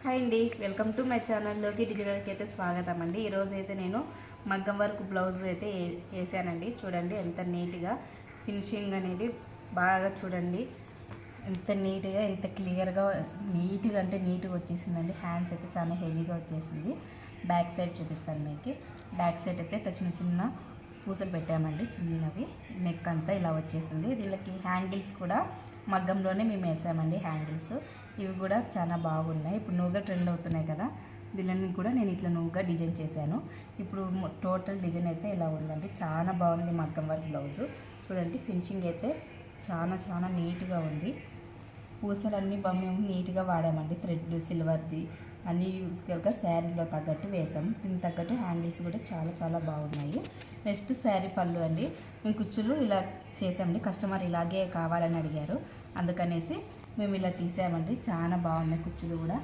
Hi అండి, welcome to my ఛానల్లోకి డిజిటల్కి అయితే స్వాగతం అండి. ఈరోజు అయితే నేను మగ్గం వర్క్ బ్లౌజ్ అయితే వేసానండి. చూడండి ఎంత నీట్గా ఫినిషింగ్ అనేది బాగా చూడండి, ఎంత నీట్గా ఎంత క్లియర్గా నీట్గా అంటే నీట్గా వచ్చేసిందండి. హ్యాండ్స్ అయితే చాలా హెవీగా వచ్చేసింది. బ్యాక్ సైడ్ చూపిస్తాను మీకు. బ్యాక్ సైడ్ అయితే చిన్న చిన్న పూసలు పెట్టామండి, చిన్నవి. నెక్ అంతా ఇలా వచ్చేసింది. దీనికి హ్యాంగిల్స్ కూడా మగ్గంలోనే మేము వేసామండి. హ్యాంగిల్స్ ఇవి కూడా చాలా బాగున్నాయి. ఇప్పుడు నువ్వుగా ట్రెండ్ అవుతున్నాయి కదా, దీనిని కూడా నేను ఇట్లా నువ్వుగా డిజైన్ చేశాను. ఇప్పుడు టోటల్ డిజైన్ అయితే ఇలా ఉందండి. చాలా బాగుంది మగ్గం వర్క్ బ్లౌజు. చూడండి ఫినిషింగ్ అయితే చాలా చాలా నీట్గా ఉంది. పూసలన్నీ మేము నీట్గా వాడామండి. థ్రెడ్ సిల్వర్ది అన్నీ యూస్గా శారీలో తగ్గట్టు వేసాము. దీనికి తగ్గట్టు హ్యాండిల్స్ కూడా చాలా చాలా బాగున్నాయి. నెక్స్ట్ శారీ పళ్ళు అండి. మేము కుచ్చులు ఇలా చేసామండి. కస్టమర్ ఇలాగే కావాలని అడిగారు, అందుకనేసి మేము ఇలా తీసామండి. చాలా బాగున్నాయి కుచ్చులు కూడా.